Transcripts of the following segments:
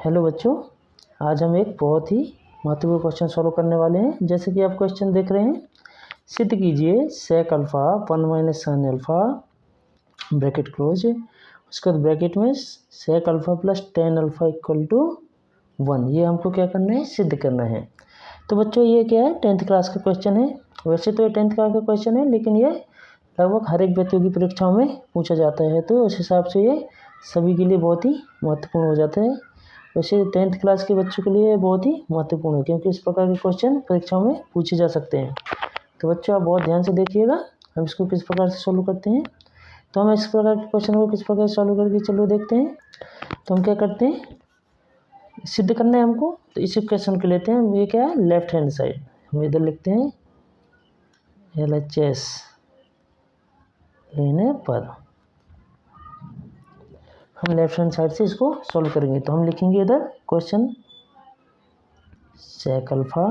Hello बच्चों, आज हम एक बहुत ही महत्वपूर्ण क्वेश्चन सॉल्व करने वाले हैं। जैसे कि आप क्वेश्चन देख रहे हैं, सिद्ध कीजिए sec alpha 1 minus sine alpha bracket close, उसके बाद ब्रैकेट में sec alpha plus ten alpha equal to 1। ये हमको क्या करना है, सिद्ध करना है। तो बच्चों ये क्या है, 10th क्लास का क्वेश्चन है। वैसे तो ये 10th क्लास का क्वेश्चन है, लेकिन ये लगभग हर एक व्यक्ति की परीक्षाओं में पूछा जाता है, तो उस हिसाब से ये सभी के लिए बहुत ही महत्वपूर्ण हो जाता है। वैसे 10th क्लास के बच्चों के लिए बहुत ही महत्वपूर्ण है, क्योंकि इस प्रकार के क्वेश्चन परीक्षाओं में पूछे जा सकते हैं। तो बच्चों आप बहुत ध्यान से देखिएगा, हम इसको किस प्रकार से सॉल्व करते हैं। तो हम इस प्रकार के क्वेश्चन को किस प्रकार से सॉल्व करके चलो देखते हैं। तो हम क्या करते हैं, सिद्ध करना है हमको, तो इसी क्वेश्चन को लेते हैं। ये क्या है, लेफ्ट हैंड साइड, हम इधर लिखते हैं LHS लेने पर हम लेफ्ट हैंड साइड से इसको सॉल्व करेंगे। तो हम लिखेंगे इधर क्वेश्चन सेक अल्फा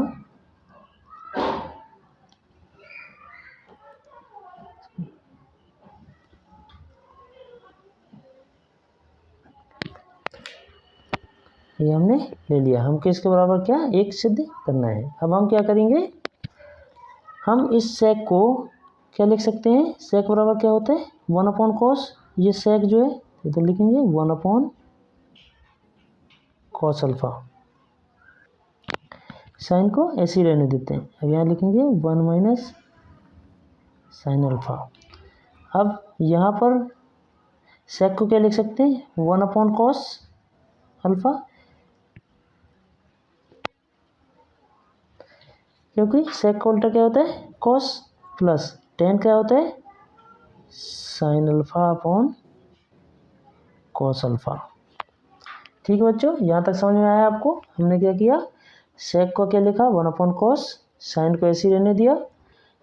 ये हमने ले लिया। हमको इसके बराबर क्या, एक सिद्ध करना है। अब हम क्या करेंगे, हम इस सेक को क्या लिख सकते हैं, सेक बराबर क्या होता है 1 अपॉन कॉस। ये सेक जो है इधर लिखेंगे 1 अपॉन कॉस अल्फा। साइन को ऐसे ही रहने देते हैं। अब यहाँ लिखेंगे 1 माइनस साइन अल्फा। अब यहाँ पर सेक को क्या लिख सकते हैं, 1 अपॉन कॉस अल्फा, क्योंकि सेक का उल्टा क्या होता है कॉस, प्लस टेन क्या होता है sine alpha upon cos alpha. ठीक है बच्चों, यहाँ तक समझ में आया आपको। हमने क्या किया, सेक को क्या लिखा 1 अपॉन कॉस, साइन को ऐसे ही रहने दिया।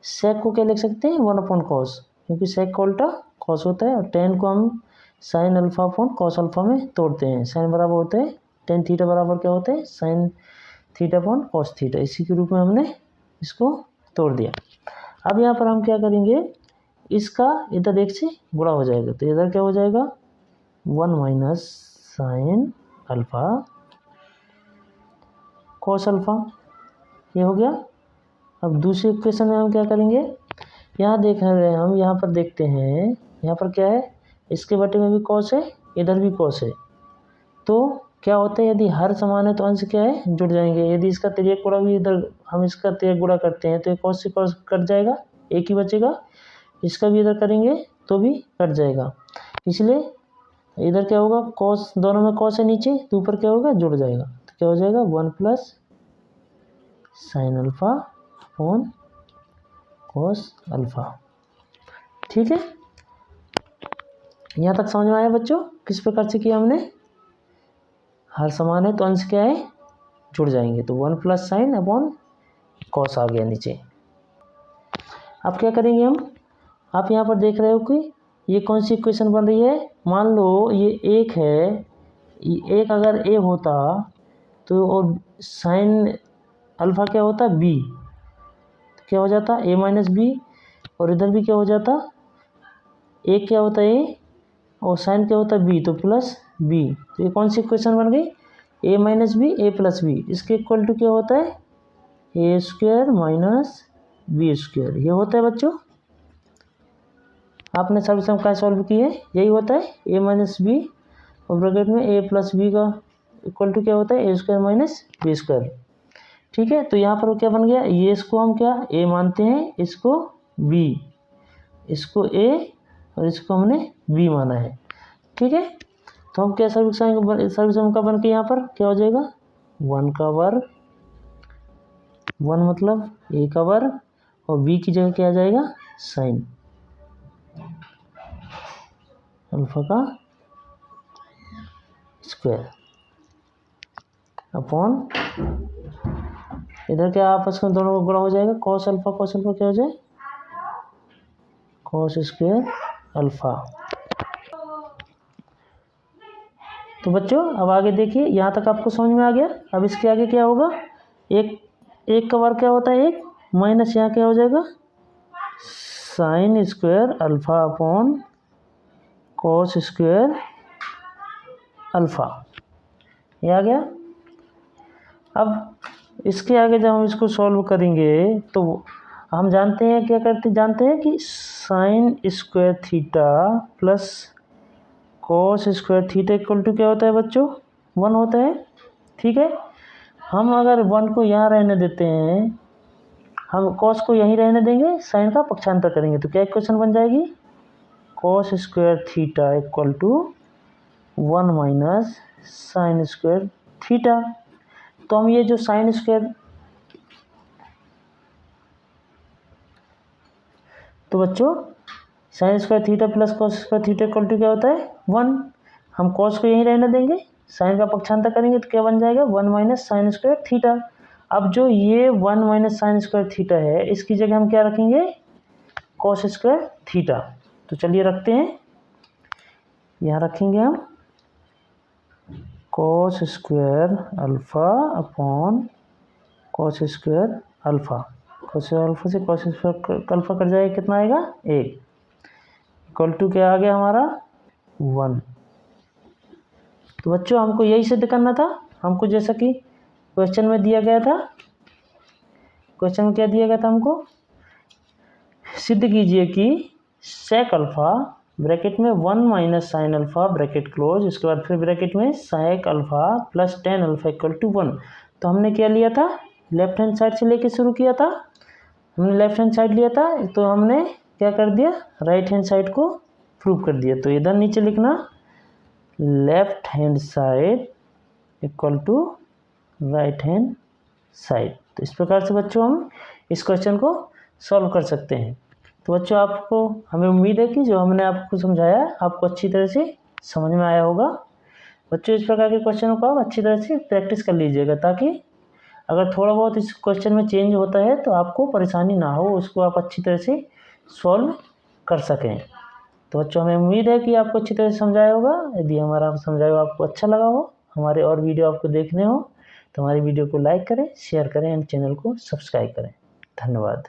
सेक को क्या लिख सकते हैं 1 अपॉन कॉस, क्योंकि सेक का उल्टा कॉस होता है, और टेन को हम sine alpha upon cos alpha में तोड़ते हैं। साइन बराबर होता है टेन थीटा बराबर क्या होता है sine theta upon cos theta. इसी के रूप में हमने इसको तोड़ दिया। अब यहाँ पर हम क्या करेंगे, इसका इधर एक से गुणा हो जाएगा, तो इधर क्या हो जाएगा 1 minus sine alpha cos alpha, ये हो गया। अब दूसरे इक्वेशन में हम क्या करेंगे, यहाँ देख रहे हैं हम, यहाँ पर देखते हैं, यहाँ पर क्या है, इसके बटे में भी कॉस है, इधर भी कॉस है। तो क्या होता है, यदि हर समान है तो अंश क्या है जुड़ जाएंगे। यदि इसका तिर्यक गुणा भी इधर हम इसका तिर्यक गुणा करते हैं तो ये कॉस से कॉस कट जाएगा, एक ही बचेगा। इसका भी इधर करेंगे तो भी कट जाएगा, इसलिए इधर क्या होगा, कॉस दोनों में कॉस है नीचे, तो ऊपर क्या होगा जुड़ जाएगा। तो क्या हो जाएगा 1 plus sine alpha upon cos alpha. ठीक है, यहाँ तक समझ में आया बच्चों, किस प्रकार से किया हमने। हर समान है तो अंश क्या है जुड़ जाएंगे, तो 1 प्लस साइन अपॉन कॉस आ गया नीचे। अब क्या करेंगे हम, आप यहाँ पर देख रहे हो कि ये कौन सी इक्वेशन बन रही है। मान लो ये एक है, एक अगर ए होता तो और साइन अल्फा क्या होता बी, तो क्या हो जाता ए माइनस बी, और इधर भी क्या हो जाता, एक क्या होता ए और साइन क्या होता बी, तो प्लस बी। तो ये कौन सी इक्वेशन बन गई, ए माइनस बी ए प्लस बी। इसके इक्वल टू क्या होता है ए स्क्वायर माइनस बी स्क्वायर, ये होता है बच्चों। आपने सभी सम का सॉल्व किए, यही होता है ए माइनस बी और ब्रैकेट में ए प्लस बी का इक्वल टू क्या होता है ए स्क्वायर माइनस बी स्क्वायर। ठीक है, तो यहाँ पर क्या बन गया, ये इसको हम क्या ए मानते हैं, इसको बी, इसको ए और इसको हमने बी माना है। ठीक है, तो हम क्या सर्वसम का बन के यहाँ पर क्या हो जाएगा 1 का वर्ग, 1 मतलब ए का वर्ग, और बी की जगह क्या आ जाएगा साइन अल्फा का स्क्वायर अपॉन, इधर क्या आपस में दोनों का गुणा हो जाएगा, कॉस अल्फा क्या हो जाए कॉस स्क्वायर अल्फा। तो बच्चों अब आगे देखिए, यहाँ तक आपको समझ में आ गया। अब इसके आगे क्या होगा, एक का वर्ग क्या होता है एक, माइनस यहाँ क्या हो जाएगा sine square alpha upon cos square alpha. ये आ गया। अब इसके आगे जब हम इसको सॉल्व करेंगे तो हम जानते हैं जानते हैं कि sine square theta plus cos square theta equal to क्या होता है बच्चों, 1 होता है। ठीक है, हम अगर 1 को यहाँ रहने देते हैं, हम कॉस को यहीं रहने देंगे, साइन का पक्षांतर करेंगे तो क्या इक्वेशन बन जाएगी, cos square theta equal to 1 minus sine square theta. तो हम ये जो साइन स्क्वायर, तो बच्चों sine square theta plus cos square theta equal to क्या होता है, 1। हम कॉस को यहीं रहने देंगे, साइन का पक्षांतर करेंगे तो क्या बन जाएगा, 1 माइनस साइन स्क्वायर थीटा। अब जो ये 1 माइनस साइन स्क्वायर थीटा है, इसकी जगह हम क्या रखेंगे, कॉस स्क्वायर थीटा। तो चलिए रखते हैं, यहाँ रखेंगे हम cos square alpha upon cos square alpha. Cos alpha से कॉस स्क्वायर अल्फा कट जाएगा, कितना आएगा 1, इक्वल टू क्या आ गया हमारा 1। तो बच्चों हमको यही सिद्ध करना था, हमको जैसा कि क्वेश्चन में दिया गया था। क्वेश्चन में क्या दिया गया था, हमको सिद्ध कीजिए कि सेक अल्फा ब्रैकेट में 1 minus sine alpha bracket close, इसके बाद फिर ब्रैकेट में sec alpha plus ten alpha equal to 1। तो हमने क्या लिया था, लेफ्ट हैंड साइड से लेके शुरू किया था, हमने लेफ्ट हैंड साइड लिया था, तो हमने क्या कर दिया, राइट हैंड साइड को प्रूव कर दिया। तो इधर नीचे लिखना left hand side equal to right hand side. तो इस प्रकार से बच्चों हम इस क्वेश्चन को सॉल्व कर सकते हैं। तो बच्चों आपको, हमें उम्मीद है कि जो हमने आपको समझाया आपको अच्छी तरह से समझ में आया होगा। बच्चों इस प्रकार के क्वेश्चनों को आप अच्छी तरह से प्रैक्टिस कर लीजिएगा, ताकि अगर थोड़ा बहुत इस क्वेश्चन में चेंज होता है तो आपको परेशानी ना हो, उसको आप अच्छी तरह से सॉल्व कर सकें। तो बच्चों हमें उम्मीद है कि आपको अच्छी तरह से समझाया होगा। यदि हमारा समझाया हुआ आपको अच्छा लगा हो, हमारे और वीडियो आपको देखने हो, तो हमारी वीडियो को लाइक करें, शेयर करें एंड चैनल को सब्सक्राइब करें। धन्यवाद।